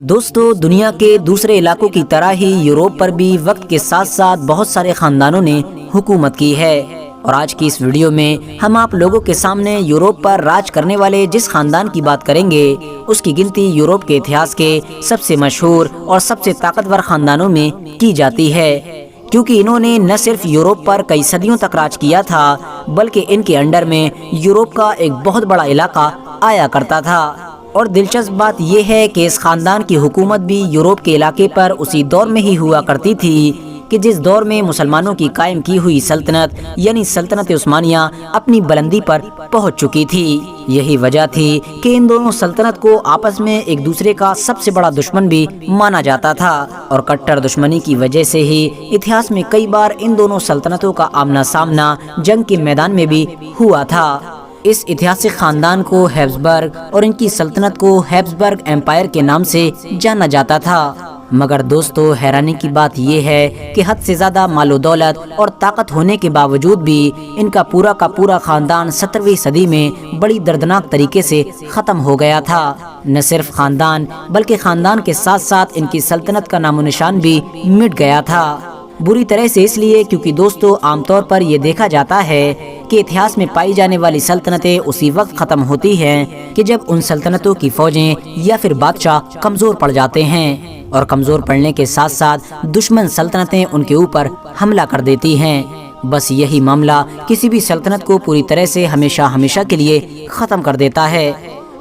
دوستو، دنیا کے دوسرے علاقوں کی طرح ہی یورپ پر بھی وقت کے ساتھ ساتھ بہت سارے خاندانوں نے حکومت کی ہے، اور آج کی اس ویڈیو میں ہم آپ لوگوں کے سامنے یورپ پر راج کرنے والے جس خاندان کی بات کریں گے اس کی گنتی یورپ کے اتہاس کے سب سے مشہور اور سب سے طاقتور خاندانوں میں کی جاتی ہے، کیونکہ انہوں نے نہ صرف یورپ پر کئی صدیوں تک راج کیا تھا بلکہ ان کے انڈر میں یورپ کا ایک بہت بڑا علاقہ آیا کرتا تھا۔ اور دلچسپ بات یہ ہے کہ اس خاندان کی حکومت بھی یورپ کے علاقے پر اسی دور میں ہی ہوا کرتی تھی کہ جس دور میں مسلمانوں کی قائم کی ہوئی سلطنت یعنی سلطنت عثمانیہ اپنی بلندی پر پہنچ چکی تھی۔ یہی وجہ تھی کہ ان دونوں سلطنت کو آپس میں ایک دوسرے کا سب سے بڑا دشمن بھی مانا جاتا تھا، اور کٹر دشمنی کی وجہ سے ہی اتہاس میں کئی بار ان دونوں سلطنتوں کا آمنا سامنا جنگ کے میدان میں بھی ہوا تھا۔ اس اتہاسک خاندان کو ہیبسبرگ اور ان کی سلطنت کو ہیبسبرگ ایمپائر کے نام سے جانا جاتا تھا۔ مگر دوستو، حیرانی کی بات یہ ہے کہ حد سے زیادہ مال و دولت اور طاقت ہونے کے باوجود بھی ان کا پورا خاندان 17ویں صدی میں بڑی دردناک طریقے سے ختم ہو گیا تھا۔ نہ صرف خاندان بلکہ خاندان کے ساتھ ساتھ ان کی سلطنت کا نام و نشان بھی مٹ گیا تھا۔ بری طرح سے اس لیے کیونکہ دوستو، عام طور پر یہ دیکھا جاتا ہے کہ اتہاس میں پائی جانے والی سلطنتیں اسی وقت ختم ہوتی ہیں کہ جب ان سلطنتوں کی فوجیں یا پھر بادشاہ کمزور پڑ جاتے ہیں، اور کمزور پڑنے کے ساتھ ساتھ دشمن سلطنتیں ان کے اوپر حملہ کر دیتی ہیں۔ بس یہی معاملہ کسی بھی سلطنت کو پوری طرح سے ہمیشہ کے لیے ختم کر دیتا ہے۔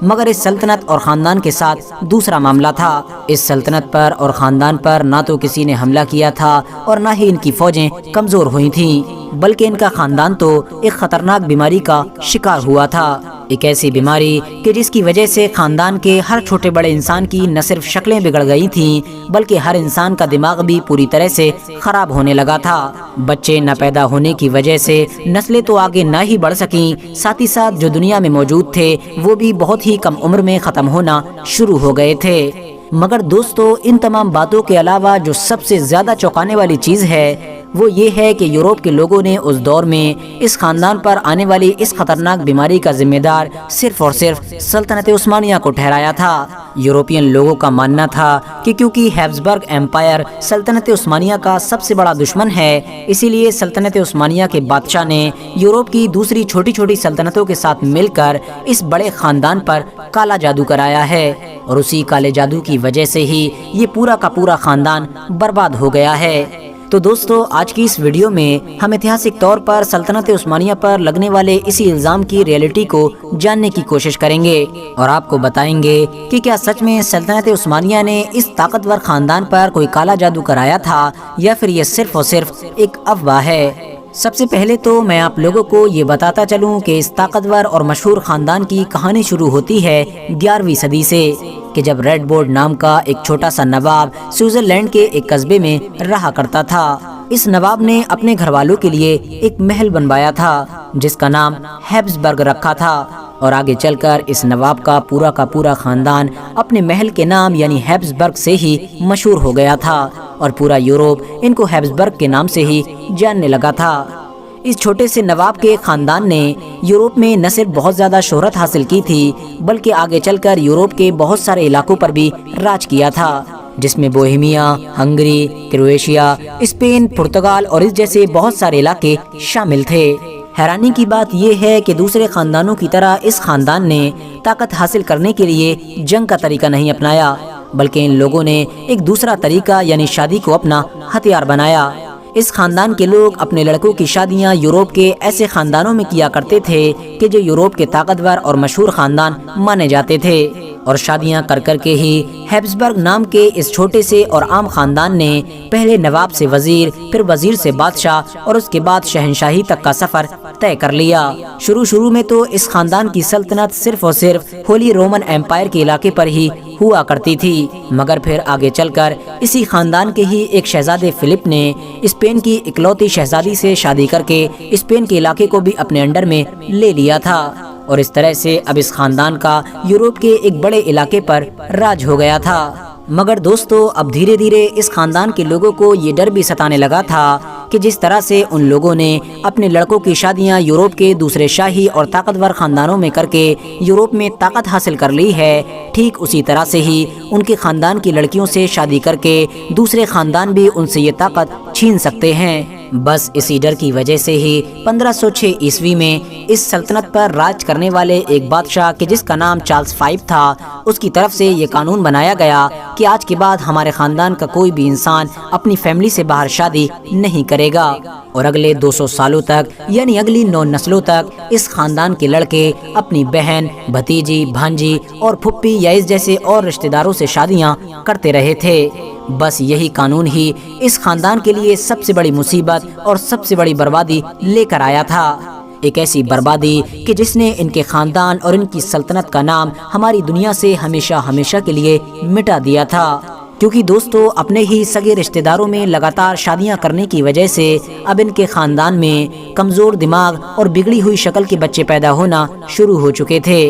مگر اس سلطنت اور خاندان کے ساتھ دوسرا معاملہ تھا۔ اس سلطنت پر اور خاندان پر نہ تو کسی نے حملہ کیا تھا اور نہ ہی ان کی فوجیں کمزور ہوئی تھیں، بلکہ ان کا خاندان تو ایک خطرناک بیماری کا شکار ہوا تھا۔ ایک ایسی بیماری کہ جس کی وجہ سے خاندان کے ہر چھوٹے بڑے انسان کی نہ صرف شکلیں بگڑ گئی تھیں بلکہ ہر انسان کا دماغ بھی پوری طرح سے خراب ہونے لگا تھا۔ بچے نہ پیدا ہونے کی وجہ سے نسلیں تو آگے نہ ہی بڑھ سکیں، ساتھ ہی ساتھ جو دنیا میں موجود تھے وہ بھی بہت ہی کم عمر میں ختم ہونا شروع ہو گئے تھے۔ مگر دوستو، ان تمام باتوں کے علاوہ جو سب سے زیادہ چونکانے والی چیز ہے وہ یہ ہے کہ یورپ کے لوگوں نے اس دور میں اس خاندان پر آنے والی اس خطرناک بیماری کا ذمہ دار صرف اور صرف سلطنت عثمانیہ کو ٹھہرایا تھا۔ یورپین لوگوں کا ماننا تھا کہ کیونکہ ہیبسبرگ ایمپائر سلطنت عثمانیہ کا سب سے بڑا دشمن ہے، اسی لیے سلطنت عثمانیہ کے بادشاہ نے یورپ کی دوسری چھوٹی سلطنتوں کے ساتھ مل کر اس بڑے خاندان پر کالا جادو کرایا ہے، اور اسی کالے جادو کی وجہ سے ہی یہ پورا کا پورا خاندان برباد ہو گیا ہے۔ تو دوستو، آج کی اس ویڈیو میں ہم ایتہاسک طور پر سلطنت عثمانیہ پر لگنے والے اسی الزام کی ریئلٹی کو جاننے کی کوشش کریں گے، اور آپ کو بتائیں گے کہ کیا سچ میں سلطنت عثمانیہ نے اس طاقتور خاندان پر کوئی کالا جادو کرایا تھا یا پھر یہ صرف اور صرف ایک افواہ ہے۔ سب سے پہلے تو میں آپ لوگوں کو یہ بتاتا چلوں کہ اس طاقتور اور مشہور خاندان کی کہانی شروع ہوتی ہے 11ویں صدی سے، کہ جب ریڈ بورڈ نام کا ایک چھوٹا سا نواب سوئٹزرلینڈ کے ایک قصبے میں رہا کرتا تھا۔ اس نواب نے اپنے گھر والوں کے لیے ایک محل بنوایا تھا جس کا نام ہیبسبرگ رکھا تھا، اور آگے چل کر اس نواب کا پورا خاندان اپنے محل کے نام یعنی ہیبسبرگ سے ہی مشہور ہو گیا تھا، اور پورا یورپ ان کو ہیبسبرگ کے نام سے ہی جاننے لگا تھا۔ اس چھوٹے سے نواب کے خاندان نے یورپ میں نہ صرف بہت زیادہ شہرت حاصل کی تھی بلکہ آگے چل کر یورپ کے بہت سارے علاقوں پر بھی راج کیا تھا، جس میں بوہیمیا، ہنگری، کروشیا، اسپین، پرتگال اور اس جیسے بہت سارے علاقے شامل تھے۔ حیرانی کی بات یہ ہے کہ دوسرے خاندانوں کی طرح اس خاندان نے طاقت حاصل کرنے کے لیے جنگ کا طریقہ نہیں اپنایا، بلکہ ان لوگوں نے ایک دوسرا طریقہ یعنی شادی کو اپنا ہتھیار بنایا۔ اس خاندان کے لوگ اپنے لڑکوں کی شادیاں یورپ کے ایسے خاندانوں میں کیا کرتے تھے کہ جو یورپ کے طاقتور اور مشہور خاندان مانے جاتے تھے، اور شادیاں کر کے ہی ہیبسبرگ نام کے اس چھوٹے سے اور عام خاندان نے پہلے نواب سے وزیر، پھر وزیر سے بادشاہ اور اس کے بعد شہنشاہی تک کا سفر طے کر لیا۔ شروع میں تو اس خاندان کی سلطنت صرف اور صرف ہولی رومن ایمپائر کے علاقے پر ہی ہوا کرتی تھی، مگر پھر آگے چل کر اسی خاندان کے ہی ایک شہزادے فلپ نے اسپین کی اکلوتی شہزادی سے شادی کر کے اسپین کے علاقے کو بھی اپنے انڈر میں لے لیا تھا، اور اس طرح سے اب اس خاندان کا یورپ کے ایک بڑے علاقے پر راج ہو گیا تھا۔ मगर दोस्तों अब धीरे धीरे इस खानदान के लोगों को ये डर भी सताने लगा था कि जिस तरह से उन लोगों ने अपने लड़कों की शादियां यूरोप के दूसरे शाही और ताकतवर खानदानों में करके यूरोप में ताकत हासिल कर ली है, ठीक उसी तरह से ही उनके खानदान की लड़कियों से शादी करके दूसरे खानदान भी उनसे ये ताकत छीन सकते हैं। बस इसी डर की वजह से ही 1506 ईस्वी में इस सल्तनत पर राज करने वाले एक बादशाह के जिसका नाम चार्ल्स V था, उसकी तरफ से ये कानून बनाया गया कि आज के बाद हमारे खानदान का कोई भी इंसान अपनी फैमिली से बाहर शादी नहीं करेगा। और अगले 200 सालों तक यानी अगली 9 नस्लों तक इस खानदान के लड़के अपनी बहन, भतीजी, भांजी और फुप्पी या इस जैसे और रिश्तेदारों से शादियां करते रहे थे। बस यही कानून ही इस खानदान के लिए सबसे बड़ी मुसीबत और सबसे बड़ी बर्बादी लेकर आया था। एक ऐसी बर्बादी कि जिसने इनके खानदान और इनकी सल्तनत का नाम हमारी दुनिया से हमेशा हमेशा के लिए मिटा दिया था। क्योंकि दोस्तों अपने ही सगे रिश्तेदारों में लगातार शादियां करने की वजह से अब इनके खानदान में कमजोर दिमाग और बिगड़ी हुई शक्ल के बच्चे पैदा होना शुरू हो चुके थे।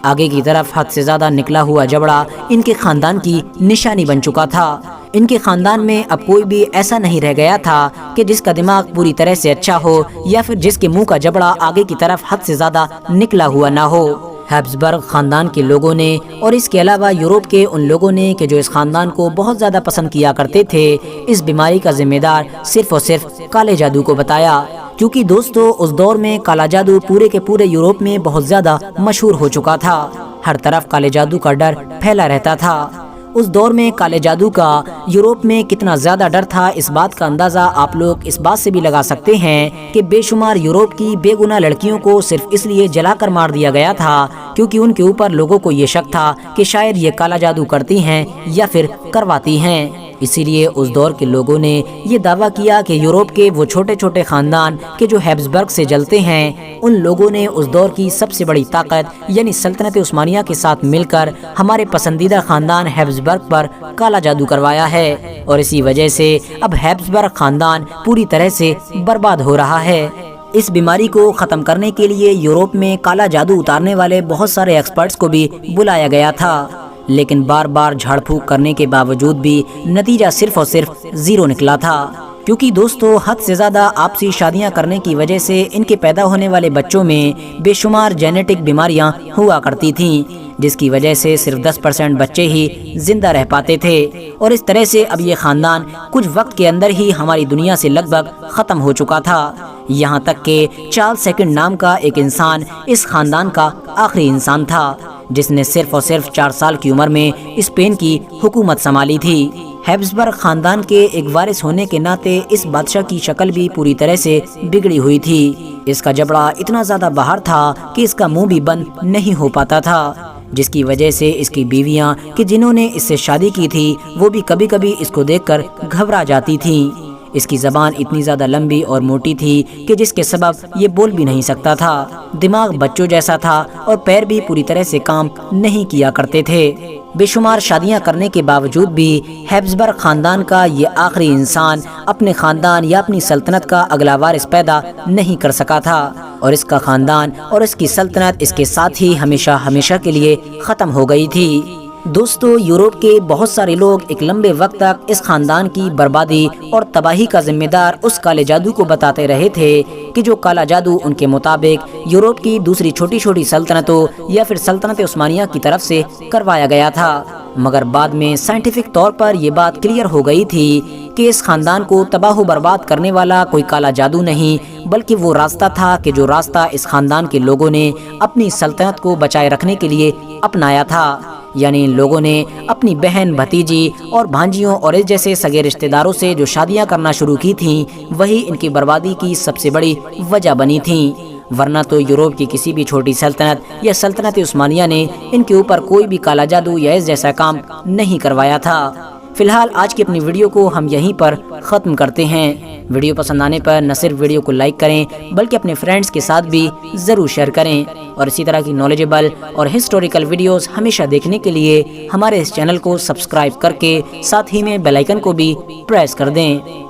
आगे की तरफ हद से ज्यादा निकला हुआ जबड़ा इनके खानदान की निशानी बन चुका था। इनके खानदान में अब कोई भी ऐसा नहीं रह गया था कि जिसका दिमाग पूरी तरह से अच्छा हो या फिर जिसके मुंह का जबड़ा आगे की तरफ हद से ज्यादा निकला हुआ ना हो। हैब्सबर्ग खानदान के लोगों ने और इसके अलावा यूरोप के उन लोगों ने कि जो इस खानदान को बहुत ज्यादा पसंद किया करते थे, इस बीमारी का जिम्मेदार सिर्फ और सिर्फ काले जादू को बताया। क्योंकि दोस्तों उस दौर में काला जादू पूरे के पूरे यूरोप में बहुत ज्यादा मशहूर हो चुका था। हर तरफ काले जादू का डर फैला रहता था। उस दौर में काले जादू का यूरोप में कितना ज्यादा डर था, इस बात का अंदाजा आप लोग इस बात से भी लगा सकते हैं कि बेशुमार यूरोप की बेगुनाह लड़कियों को सिर्फ इसलिए जलाकर मार दिया गया था क्योंकि उनके ऊपर लोगों को ये शक था कि शायद ये काला जादू करती हैं या फिर करवाती हैं। इसीलिए उस दौर के लोगों ने ये दावा किया कि यूरोप के वो छोटे छोटे खानदान के जो हैब्सबर्ग से जलते हैं, उन लोगों ने उस दौर की सबसे बड़ी ताकत यानी सल्तनत उस्मानिया के साथ मिलकर हमारे पसंदीदा खानदान हैब्सबर्ग पर काला जादू करवाया है। और इसी वजह से अब हैब्सबर्ग खानदान पूरी तरह से बर्बाद हो रहा है। इस बीमारी को खत्म करने के लिए यूरोप में काला जादू उतारने वाले बहुत सारे एक्सपर्ट्स को भी बुलाया गया था, लेकिन बार बार झाड़ फूक करने के बावजूद भी नतीजा सिर्फ और सिर्फ 0 निकला था। क्योंकि दोस्तों हद से ज्यादा आपसी शादियां करने की वजह से इनके पैदा होने वाले बच्चों में बेशुमार जेनेटिक बीमारियां हुआ करती थीं, जिसकी वजह से सिर्फ 10% बच्चे ही जिंदा रह पाते थे। और इस तरह से अब ये खानदान कुछ वक्त के अंदर ही हमारी दुनिया से लगभग खत्म हो चुका था। यहाँ तक कि चार्ल्स II नाम का एक इंसान इस खानदान का आखिरी इंसान था जिसने सिर्फ और सिर्फ 4 साल की उम्र में स्पेन की हुकूमत संभाली थी। हैब्सबर्ग खानदान के एक वारिस होने के नाते इस बादशाह की शक्ल भी पूरी तरह से बिगड़ी हुई थी। इसका जबड़ा इतना ज्यादा बाहर था कि इसका मुंह भी बंद नहीं हो पाता था, जिसकी वजह से इसकी बीवियां कि जिन्होंने इससे शादी की थी वो भी कभी कभी इसको देखकर घबरा जाती थीं। इसकी ज़बान इतनी ज़्यादा लंबी और मोटी थी कि जिसके सबब ये बोल भी नहीं सकता था। दिमाग बच्चों जैसा था और पैर भी पूरी तरह से काम नहीं किया करते थे। बेशुमार शादियां करने के बावजूद भी हैब्सबर्ग खानदान का ये आखिरी इंसान अपने खानदान या अपनी सल्तनत का अगला वारिस पैदा नहीं कर सका था और इसका खानदान और इसकी सल्तनत इसके साथ ही हमेशा हमेशा के लिए ख़त्म हो गई थी। दोस्तों यूरोप के बहुत सारे लोग एक लंबे वक्त तक इस खानदान की बर्बादी और तबाही का जिम्मेदार उस काले जादू को बताते रहे थे कि जो काला जादू उनके मुताबिक यूरोप की दूसरी छोटी छोटी सल्तनतों या फिर सल्तनत उस्मानिया की तरफ से करवाया गया था। मगर बाद में साइंटिफिक तौर पर यह बात क्लियर हो गई थी कि इस खानदान को तबाह बर्बाद करने वाला कोई काला जादू नहीं बल्कि वो रास्ता था कि जो रास्ता इस खानदान के लोगों ने अपनी सल्तनत को बचाए रखने के लिए अपनाया था। यानी इन लोगों ने अपनी बहन, भतीजी और भांजियों और इस जैसे सगे रिश्तेदारों से जो शादियां करना शुरू की थीं, वही इनकी बर्बादी की सबसे बड़ी वजह बनी थीं। वरना तो यूरोप की किसी भी छोटी सल्तनत या सल्तनत उस्मानिया ने इनके ऊपर कोई भी काला जादू या इस जैसा काम नहीं करवाया था। फिलहाल आज की अपनी वीडियो को हम यहीं पर ख़त्म करते हैं। वीडियो पसंद आने पर न सिर्फ वीडियो को लाइक करें बल्कि अपने फ्रेंड्स के साथ भी ज़रूर शेयर करें और इसी तरह की नॉलेजेबल और हिस्टोरिकल वीडियोस हमेशा देखने के लिए हमारे इस चैनल को सब्सक्राइब करके साथ ही में बेल आइकन को भी प्रेस कर दें।